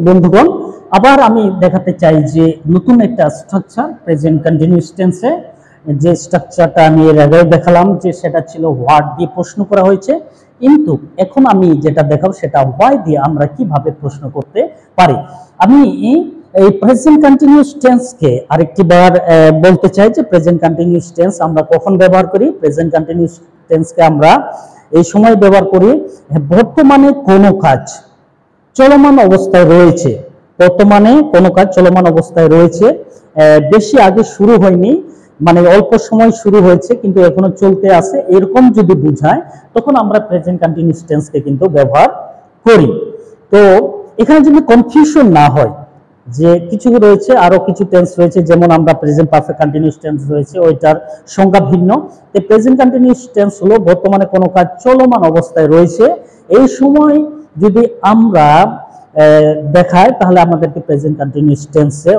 বন্ধুগণ, আবার আমি দেখাতে চাই যে নতুন একটা স্ট্রাকচার প্রেজেন্ট কন্টিনিউয়াস টেন্সে, যে স্ট্রাকচারটা আমি এর আগেও দেখালাম যে সেটা ছিল হোয়াট দিয়ে প্রশ্ন করা হয়েছে, কিন্তু এখন আমি যেটা দেখাবো সেটা হোয়াই দিয়ে আমরা কিভাবে প্রশ্ন করতে পারি। আমি এই প্রেজেন্ট কন্টিনিউয়াস টেন্সকে আরেকটিবার বলতে চাই যে প্রেজেন্ট কন্টিনিউয়াস টেন্স আমরা কখন ব্যবহার করি। প্রেজেন্ট কন্টিনিউয়াস টেন্সকে আমরা এই সময় ব্যবহার করি বর্তমানে কোনো কাজ চলমান অবস্থায় রয়েছে, বর্তমানে কোনো কাজ চলমান অবস্থায় রয়েছে, বেশি আগে শুরু হয়নি, মানে অল্প সময় শুরু হয়েছে কিন্তু এখনো চলতে আছে, এরকম যদি বোঝায় তখন আমরা প্রেজেন্ট কন্টিনিউয়াস টেন্সকে কিন্তু ব্যবহার করি। তো এখানে যদি কনফিউশন না হয় যে কিছু রয়েছে, আরো কিছু টেন্স রয়েছে, যেমন আমরা প্রেজেন্ট পারফেক্ট কন্টিনিউয়াস টেন্স রয়েছে, ওইটার সংজ্ঞা ভিন্ন। তো প্রেজেন্ট কন্টিনিউয়াস টেন্স হলো বর্তমানে কোনো কাজ চলমান অবস্থায় রয়েছে, এই সময় যদি আমরা দেখায় তাহলে আমাদেরকে প্রেজেন্ট কন্টিনিউয়াস টেন্সে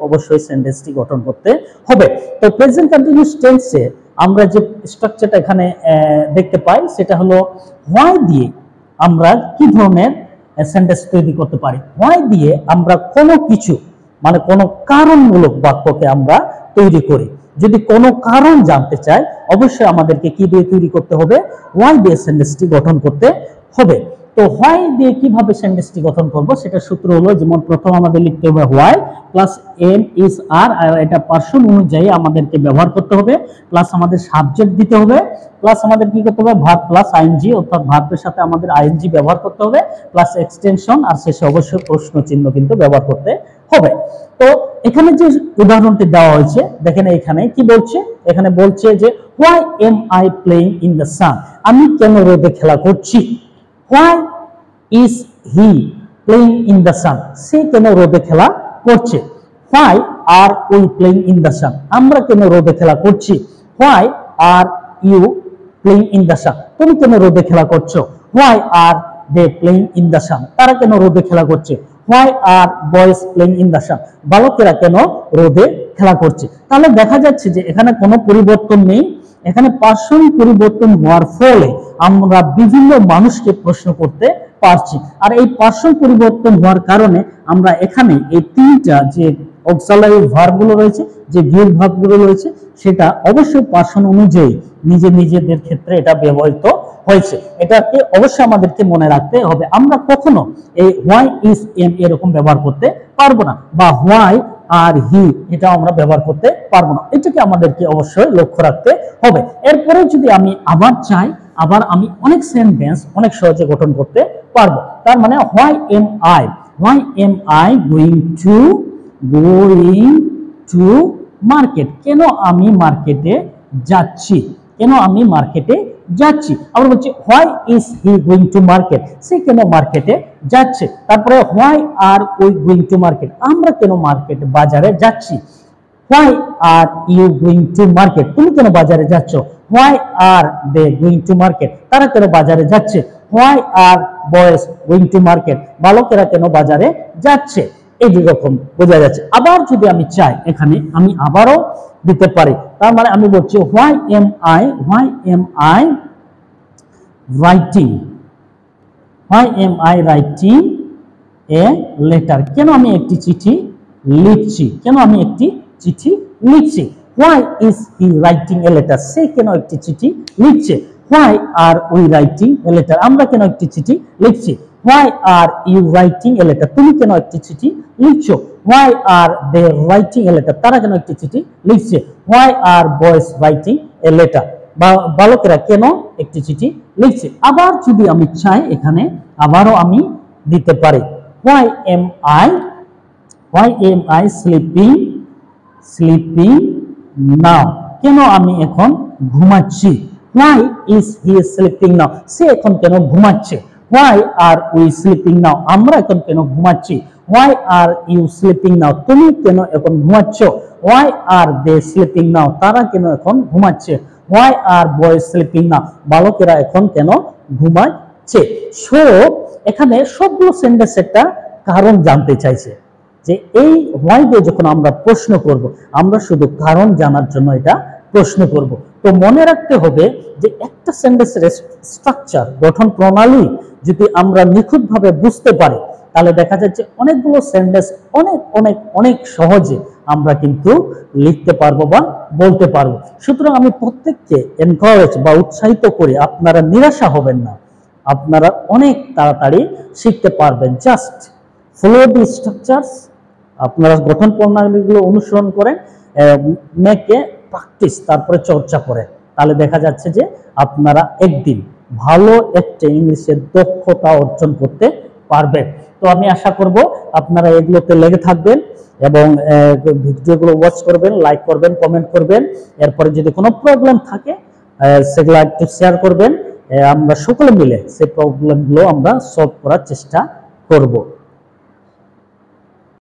অবশ্যই সেন্টেন্সটি গঠন করতে হবে। তো প্রেজেন্ট কন্টিনিউয়াস টেন্সে আমরা যে স্ট্রাকচারটা এখানে দেখতে পাই সেটা হলো হোয়াই দিয়ে আমরা কি ধরনের সেন্টেন্স তৈরি করতে পারি। হোয়াই দিয়ে আমরা কোনো কিছু মানে কোনো কারণমূলক বাক্যকে আমরা তৈরি করি। যদি কোনো কারণ জানতে চাই অবশ্যই আমাদেরকে কি দিয়ে তৈরি করতে হবে, হোয়াই দিয়ে সেন্টেন্সটি গঠন করতে হবে। তো হোয়াই দিয়ে কিভাবে সেন্টেন্সটি গঠন করব সেটা সূত্র হলো, যেমন প্রথম আমাদের লিখতে হবে হোয়াই প্লাস এম ইজ আর, আর এটা পার্সন অনুযায়ী আমাদেরকে ব্যবহার করতে হবে, প্লাস আমাদের সাবজেক্ট দিতে হবে, প্লাস আমাদের কি করতে হবে ভার্ব প্লাস আইএনজি, অর্থাৎ ভার্বের সাথে আমাদের আইএনজি ব্যবহার করতে হবে, প্লাস এক্সটেনশন, আর শেষে অবশ্যই প্রশ্ন চিহ্ন কিন্তু ব্যবহার করতে হবে। তো এখানে যে উদাহরণটি দেওয়া হয়েছে দেখেন এখানে কি বলছে, এখানে বলছে যে why am I playing in the sun, আমি কেন রোদে খেলা করছি। Why is he playing in the sun, সে কেন রোদে খেলা করছে। Why are we playing in the sun, আমরা কেন রোদে খেলা করছি। Why are you playing in the sun, তুমি কেন রোদে খেলা করছো। Why are they playing in the sun, তারা কেন রোদে খেলা করছে। Why are boys playing in the সান, বালকেরা কেন রোদে খেলা করছে। তাহলে দেখা যাচ্ছে যে এখানে কোনো পরিবর্তন নেই, এখানে পার্সন পরিবর্তন হওয়ার ফলে আমরা বিভিন্ন মানুষকে প্রশ্ন করতে পারছি। আর এই পার্সন পরিবর্তন হওয়ার কারণে আমরা এখানে এই তিনটা যে অক্সিলারি ভার্বগুলো রয়েছে, যে ভিউল ভার্বগুলো রয়েছে, সেটা অবশ্যই পার্সন অনুযায়ী নিজেদের ক্ষেত্রে এটা ব্যবহৃত হয়েছে। এটাকে অবশ্যই আমাদেরকে মনে রাখতে হবে। আমরা কখনো এই হোয়াই ইজ এম এরকম ব্যবহার করতে পারবো না, বা হোয়াই আর হি এটা আমরা ব্যবহার করতে পারবো না, এটাকে আমাদেরকে অবশ্যই লক্ষ্য রাখতে হবে। এরপরে যদি আমি আবার চাই, আবার আমি অনেক সেন্টেন্স অনেক সহজে গঠন করতে পারবো। তার মানে why am I going to market, কেন আমি মার্কেটে যাচ্ছি, কেন আমি মার্কেটে যাচ্ছি। আবার বলছি why is he going to market, সে কেন মার্কেটে যাচ্ছে। তারপরে why are we going to market, আমরা কেন মার্কেট বাজারে যাচ্ছি। Why are you going to market, তুমি কেন বাজারে যাচ্ছ। Why are they going to market, তারা কেন বাজারে যাচ্ছে। Why are boys going to market, বালকেরা কেন বাজারে যাচ্ছে। এই রকম বোঝা যাচ্ছে। আবার যদি আমি চাই এখানে আমি আবারও দিতে পারি, তার মানে আমি বলছি why am I writing a letter, কেন আমি একটি চিঠি লিখছি, কেন আমি একটি চিঠি লিখছি। Why is he writing a letter, সে কেন একটি চিঠি লিখছে। Why are we writing a letter, আমরা কেন একটি চিঠি লিখছি। Why are you writing a letter, তুমি কেন একটি চিঠি লিখছো। Why are they writing a letter, তারা কেন একটি চিঠি লিখছে। Why are boys writing a letter, বালকেরা কেন একটি চিঠি লিখছে। আবার যদি আমি চাই এখানে আবারও আমি দিতে পারি why am I sleeping now, কেন আমি এখন ঘুমাচ্ছি। Why is he sleeping now, সে এখন কেন ঘুমাচ্ছে। Why are we sleeping now, আমরা এখন কেন ঘুমাচ্ছি। Why are you sleeping now, তুমি কেন এখন ঘুমাচ্ছ। Why are they sleeping now, তারা কেন এখন ঘুমাচ্ছে। Why are boys sleeping now, বালকেরা এখন কেন ঘুমাচ্ছে। সো এখানে সবগুলো সেন্টেন্স একটা কারণ জানতে চাইছে, যে এই হোয়াই দিয়ে যখন আমরা প্রশ্ন করব আমরা শুধু কারণ জানার জন্য এটা প্রশ্ন করব। তো মনে রাখতে হবে যে একটা সেন্টেন্সের স্ট্রাকচার গঠন প্রণালী যদি আমরা নিখুঁতভাবে বুঝতে পারি তাহলে দেখা যাচ্ছে অনেকগুলো সেন্টেন্স অনেক অনেক অনেক সহজে আমরা কিন্তু লিখতে পারবো বা বলতে পারবো। সুতরাং আমি প্রত্যেককে এনকারেজ বা উৎসাহিত করি, আপনারা নিরাশা হবেন না, আপনারা অনেক তাড়াতাড়ি শিখতে পারবেন। জাস্ট ফলো দি স্ট্রাকচারস, আপনারা গঠন প্রণালীগুলো অনুসরণ করেন, মেকে প্র্যাকটিস, তারপরে চর্চা করে, তাহলে দেখা যাচ্ছে যে আপনারা একদিন ভালো একটা ইংলিশের দক্ষতা অর্জন করতে পারবেন। তো আমি আশা করব আপনারা এগুলোতে লেগে থাকবেন এবং ভিডিওগুলো ওয়াচ করবেন, লাইক করবেন, কমেন্ট করবেন। এরপরে যদি কোনো প্রবলেম থাকে সেগুলো একটু শেয়ার করবেন, আমরা সকলে মিলে সেই প্রবলেমগুলো আমরা সলভ করার চেষ্টা করব।